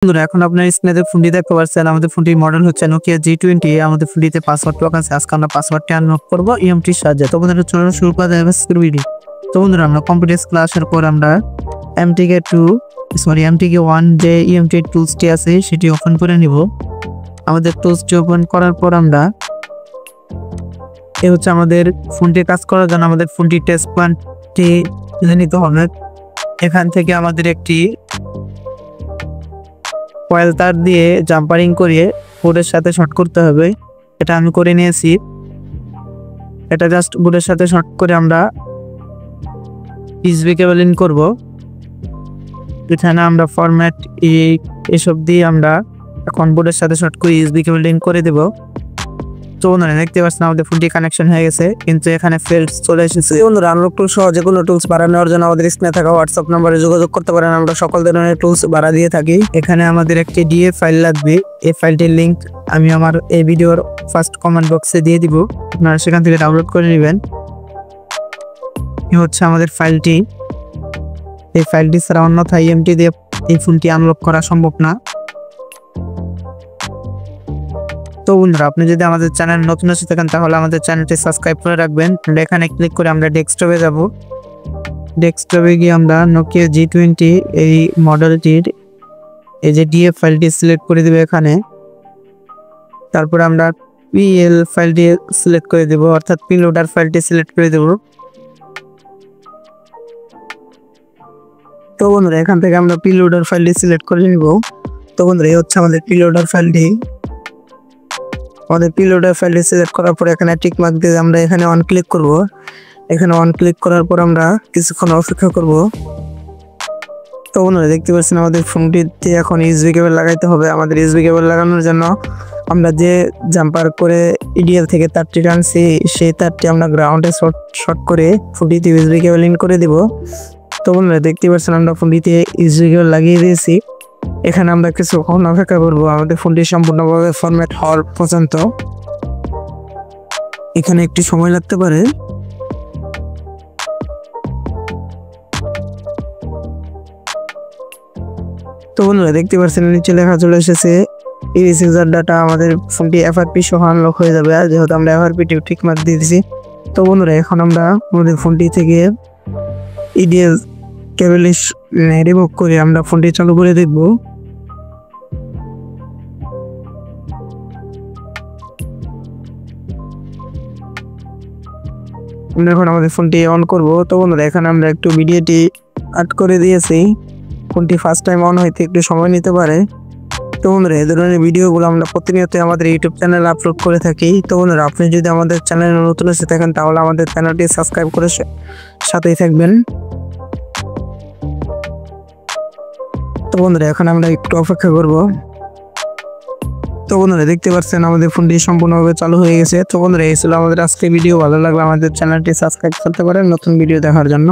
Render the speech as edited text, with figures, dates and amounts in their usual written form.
বন্ধুরা এখন আপনার স্ক্রিনে ফোনটি দেখতে পাচ্ছেন, আমাদের ফোনটির মডেল হচ্ছে নোকিয়া G20। আমাদের ফোনটিতে পাসওয়ার্ড লক আছে। আজকে আমরা পাসওয়ার্ডটি আনলক করবো ইএমটির সাহায্যে। তো বন্ধুরা চলুন শুরু করা যাবে আজকের ভিডিও। তো বন্ধুরা আমরা কম্পিউটার ক্লাসের পর আমরা MTK1 যে ইএমটি টুলসটি আছে সেটি ওপেন করে নিব। আমাদের টুলসটি ওপেন করার পর আমরা হচ্ছে আমাদের ফোনটি কাজ করার জন্য আমাদের ফোনটির টেস্ট প্ল্যানটি নিতে হবে। এখান থেকে আমাদের একটি কয়েল তার দিয়ে জাম্পারিং করিয়ে বোর্ডের সাথে শর্ট করতে হবে। এটা আমি করে নিয়েছি। এটা জাস্ট বোর্ডের সাথে শর্ট করে আমরা ইউএসবি কেবল ইন করব। এখানে আমরা ফরম্যাট এসব দিয়ে আমরা এখন বোর্ডের সাথে শর্ট করে ইউএসবি কেবল ইন করে দেব। তো বন্ধুরা দেখতে পাচ্ছেন আমাদের ফোনটি কানেকশন হয়ে গেছে, কিন্তু এখানে ফেল্ড চলে এসেছে। বন্ধুরা আনলক টুল সহ যে কোনো টুলস ভাড়া নেওয়ার জন্য আমাদের স্ক্রিনে থাকা হোয়াটসঅ্যাপ নম্বরে যোগাযোগ করতে পারেন। আমরা সকল ধরনের টুলস ভাড়া দিয়ে থাকি। এখানে আমাদের একটি ডিএ ফাইল লাগবে। এই ফাইলটির লিঙ্ক আমি আমার এই ভিডিওর ফার্স্ট কমেন্ট বক্সে দিয়ে দিব, আপনারা সেখান থেকে ডাউনলোড করে নেবেন। এই হচ্ছে আমাদের ফাইলটি। এই ফাইলটি ছাড়া অন্যথায় ইএমটি দিয়ে এই ফোনটি আনলক করা সম্ভব না। তো বন্ধুরা আপনি যদি আমাদের চ্যানেল নতুন এসে থাকেন তাহলে আমাদের চ্যানেলটি সাবস্ক্রাইব করে রাখবেন। এখানে ক্লিক করে আমরা ডেস্কটপে যাব। ডেস্কটপে গিয়ে আমরা নোকিয়া G20 এই মডেলটির এই যে ডিএফ ফাইলটি সিলেক্ট করে দেব এখানে। তারপর আমরা পিএল ফাইলটি সিলেক্ট করে দেব, অর্থাৎ পিলোডার ফাইলটি সিলেক্ট করে দেব। তো বন্ধুরা এখান থেকে আমরা পিলোডার ফাইলটি সিলেক্ট করে নিব। তো বন্ধুরা এই হচ্ছে আমাদের পিলোডার ফাইলটি। আমাদের পিলোডার ফাইলটি সিলেক্ট করার পর এখানে টিক মার্ক দিয়ে আমরা এখানে অন ক্লিক করব। এখানে অন ক্লিক করার পর আমরা কিছুক্ষণ অপেক্ষা করব। তো বন্ধুরা দেখতে পাচ্ছেন আমাদের ফোনটিতে এখন ইউএসবি কেবল লাগাইতে হবে। আমাদের ইউএসবি কেবল লাগানোর জন্য আমরা যে জাম্পার করে ইডিএল থেকে তারটি টানছি সেই তারটি আমরা গ্রাউন্ডে শর্ট করে ফোনটিতে ইউএসবি কেবল ইন করে দিব। তো বন্ধুরা দেখতে পাচ্ছেন আমরা ফোনটিতে ইউএসবি কেবল লাগিয়ে দিয়েছি। এখানে আমরা কিছুক্ষণ অপেক্ষা করবো আমাদের ফোনটি সম্পূর্ণভাবে ফরম্যাট হওয়ার পর্যন্ত। এখানে একটু সময় লাগতে পারে। তো বন্ধুরা দেখতে পাচ্ছেন নিচে লেখা চলে এসেছে ইরেজার ডাটা। আমাদের ফোনটি এফআরপি সহ আনলক হয়ে যাবে, যেহেতু আমরা এফআরপিটি ঠিক মার্ক দিয়ে দিয়েছি। তো বন্ধুরা এখন আমরা আমাদের ফোনটি থেকে ইডিএল কেবল রিমুভ করে আমরা ফোনটি চালু করে দেখব। আমরা এখন আমাদের ফোনটি অন করব। তো বন্ধুরা এখানে আমরা একটু ভিডিওটি কাট করে দিয়েছি। ফোনটি ফার্স্ট টাইম অন হইতে একটু সময় নিতে পারে। তো বন্ধুরা এই ধরনের ভিডিওগুলো আমরা প্রতিনিয়ত আমাদের ইউটিউব চ্যানেলে আপলোড করে থাকি। তো বন্ধুরা আপনি যদি আমাদের চ্যানেলে নতুন এসে থাকেন তাহলে আমাদের চ্যানেলটি সাবস্ক্রাইব করে সাথেই থাকবেন। তো বন্ধুরা এখন আমরা একটু অপেক্ষা করব। তো বন্ধুরা দেখতে পাচ্ছেন আমাদের ফোনটি সম্পূর্ণভাবে চালু হয়ে গেছে। তো বন্ধুরা এই ছিল আমাদের আজকে ভিডিও। ভালো লাগলে আমাদের চ্যানেলটি সাবস্ক্রাইব করতে পারেন নতুন ভিডিও দেখার জন্য।